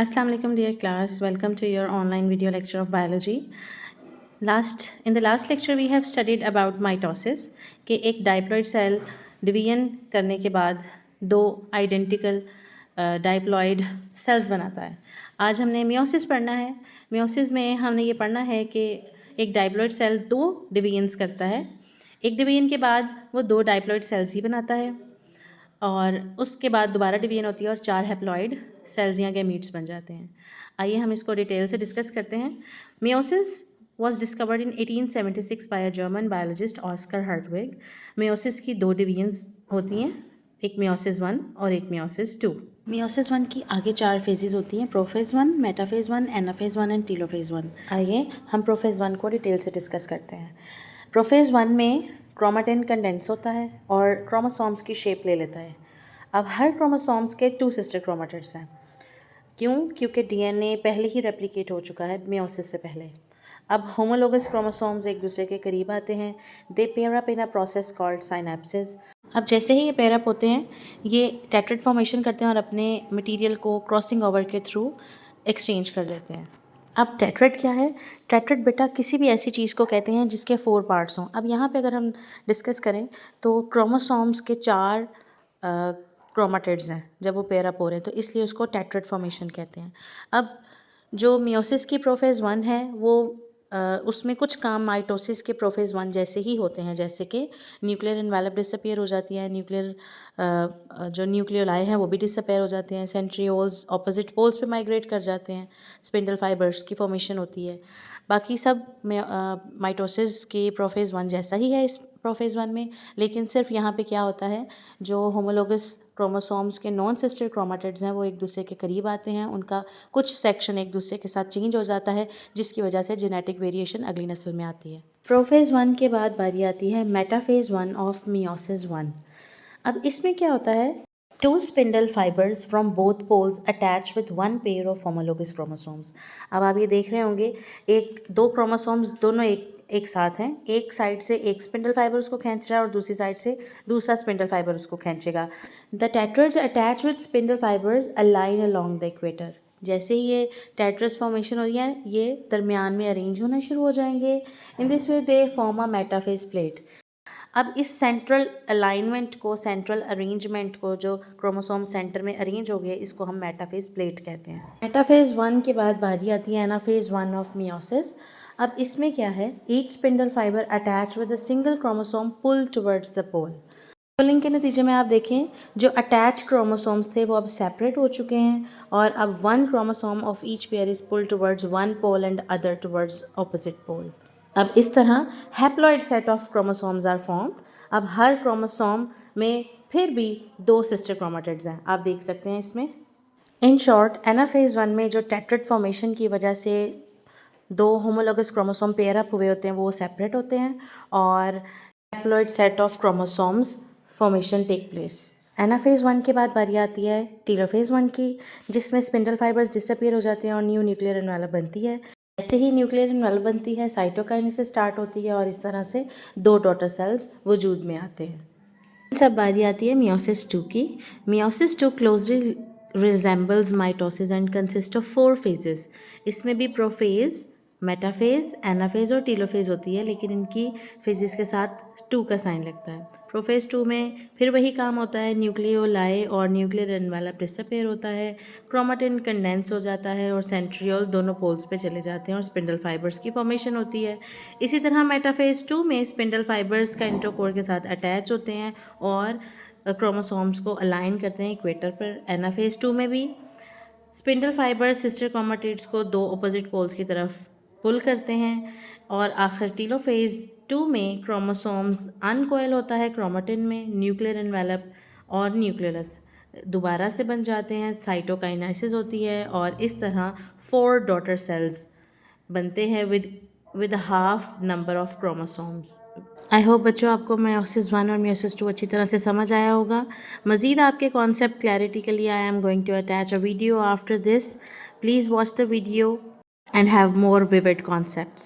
Assalamu alaikum dear class, welcome to your online video lecture of biology. In the last lecture we have studied about mitosis कि एक diploid cell division करने के बाद दो identical diploid cells बनाता है. आज हमने meiosis पढ़ना है. meiosis में हमने ये पढ़ना है कि एक diploid cell दो divisions करता है. एक division के बाद वो दो diploid cells ही बनाता है और उसके बाद दोबारा डिवीजन होती है और 4 हैप्लॉइड सेल्स या गैमीट्स बन जाते हैं. आइए हम इसको डिटेल से डिस्कस करते हैं. Meiosis was discovered in 1876 by a German biologist Oscar Hertwig. Meiosis की दो डिवीजन्स होती हैं, एक मियोसिस 1 और एक मियोसिस 2. मियोसिस 1 की आगे 4 फेजेज होती हैं, prophase 1, metaphase 1, anaphase 1 and telophase 1. आइए हम प्रोफेज 1 को डिटेल से डिस्कस करते हैं. प्रोफेज 1 में क्रोमाटिन कंडेंस होता है और क्रोमोसोम्स की शेप ले लेता है. अब हर क्रोमोसोम्स के 2 सिस्टर क्रोमेटिड्स हैं. क्योंकि डीएनए पहले ही रेप्लिकेट हो चुका है मियोसिस से पहले. अब होमोलोगस क्रोमोसोम्स एक दूसरे के करीब आते हैं. They pair up in a process called synapsis. अब जैसे ही ये पेयर अप होते हैं ये टेट्राड फॉर्मेशन करते हैं और अपने मटेरियल को क्रॉसिंग ओवर के थ्रू एक्सचेंज कर लेते हैं. अब टेट्राड क्या है? टेट्राड बेटा किसी भी ऐसी चीज़ को कहते हैं जिसके 4 पार्ट्स हों. अब यहाँ पे अगर हम डिस्कस करें तो क्रोमोसोम्स के 4 क्रोमेटिड्स हैं जब वो पेयर अप हो रहे हैं, तो इसलिए उसको टेट्राड फॉर्मेशन कहते हैं. अब जो मियोसिस की प्रोफेज 1 है वो उसमें कुछ काम माइटोसिस के प्रोफेज 1 जैसे ही होते हैं, जैसे कि न्यूक्लियर एनवेलप डिसअपियर हो जाती है, जो न्यूक्लियोलाई हैं वो भी डिसअपियर हो जाते हैं, सेंट्रियोल्स ऑपोजिट पोल्स पे माइग्रेट कर जाते हैं, स्पिंडल फाइबर्स की फॉर्मेशन होती है. बाकी सब माइटोसिस की प्रोफेज 1 जैसा ही है इस प्रोफेज 1 में, लेकिन सिर्फ यहाँ पे क्या होता है, जो होमोलोगस क्रोमोसोम्स के नॉन सिस्टर क्रोमेटिड्स हैं वो एक दूसरे के करीब आते हैं, उनका कुछ सेक्शन एक दूसरे के साथ चेंज हो जाता है जिसकी वजह से जेनेटिक वेरिएशन अगली नस्ल में आती है. प्रोफेज 1 के बाद बारी आती है मेटाफेज 1 ऑफ मियोसिस 1. अब इसमें क्या होता है, 2 spindle fibers from both poles attach with one pair of homologous chromosomes. अब आप ये देख रहे होंगे दो क्रोमोसोम्स दोनों एक साथ हैं. एक साइड से एक स्पिंडल फाइबर उसको खींच रहा है और दूसरी साइड से दूसरा स्पिंडल फाइबर उसको खींचेगा. The टेट्राड्स attach with spindle fibres align along the equator. जैसे ही ये टेट्रस फॉर्मेशन हो रही है ये दरमियान में अरेंज होना शुरू हो जाएंगे. In this way they form a metaphase plate. अब इस सेंट्रल अलाइनमेंट को, सेंट्रल अरेंजमेंट को, जो क्रोमोसोम सेंटर में अरेंज हो गए, इसको हम मेटाफेज प्लेट कहते हैं. मेटाफेज 1 के बाद बारी आती है एनाफेज 1 ऑफ मियोसिस. अब इसमें क्या है, each spindle fibre attach with a single chromosome pull towards the pole. Pulling के नतीजे में आप देखें जो अटैच क्रोमोसोम्स थे वो अब सेपरेट हो चुके हैं और अब 1 chromosome of each pair is pull towards 1 pole and other towards opposite pole. अब इस तरह haploid set of chromosomes are formed. अब हर क्रोमोसोम में फिर भी 2 सिस्टर क्रोमेटिड्स हैं, आप देख सकते हैं इसमें. इन शॉर्ट एनाफेज 1 में जो टेट्राड फॉर्मेशन की वजह से 2 होमोलोगस क्रोमोसोम पेयर अप हुए होते हैं वो सेपरेट होते हैं और haploid set of chromosomes formation take place. Anaphase 1 के बाद बारी आती है टीलोफेज 1 की, जिसमें स्पिंडल फाइबर्स डिसअपियर हो जाते हैं और न्यू न्यूक्लियर एनवेलप बनती है. ऐसे ही न्यूक्लियर एनवेलप बनती है, साइटोकाइनेसिस स्टार्ट होती है और इस तरह से 2 डॉटर सेल्स वजूद में आते हैं. सब बारी आती है मियोसिस 2 की. Meiosis 2 closely resembles mitosis and consist of 4 phases. इसमें भी प्रोफेज, मेटाफेज, एनाफेज और टीलोफेज होती है, लेकिन इनकी फेजेस के साथ 2 का साइन लगता है. प्रोफेज 2 में फिर वही काम होता है, न्यूक्लियोलाई और न्यूक्लियर एनवेलप डिसअपियर होता है, क्रोमाटिन कंडेंस हो जाता है और सेंट्रियोल दोनों पोल्स पे चले जाते हैं और स्पिंडल फाइबर्स की फॉर्मेशन होती है. इसी तरह मेटाफेज 2 में स्पिंडल फाइबर्स का इंटरकोर के साथ अटैच होते हैं और क्रोमोसोम्स को अलाइन करते हैं इक्वेटर पर. एनाफेज 2 में भी स्पिंडल फाइबर्स सिस्टर क्रोमेटिड्स को 2 अपोजिट पोल्स की तरफ पुल करते हैं और आखिर टीलोफेज 2 में क्रोमोसोम्स अनकोयल होता है क्रोमेटिन में, न्यूक्लियर एनवेलप और न्यूक्लियस दोबारा से बन जाते हैं, साइटोकाइनेसिस होती है और इस तरह 4 डॉटर सेल्स बनते हैं with half number of chromosomes. I hope बच्चों आपको मियोसिस 1 और मियोसिस 2 अच्छी तरह से समझ आया होगा. मज़ीद आपके कॉन्सेप्ट क्लैरिटी के लिए I am going to attach a video after this. Please watch the video and have more vivid concepts.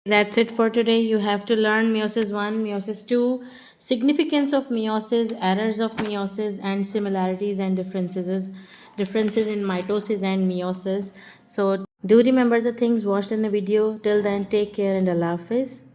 That's it for today. You have to learn meiosis 1, meiosis 2, significance of meiosis, errors of meiosis, and similarities and differences in mitosis and meiosis. So do remember the things watched in the video. Till then, take care and Allah Hafiz.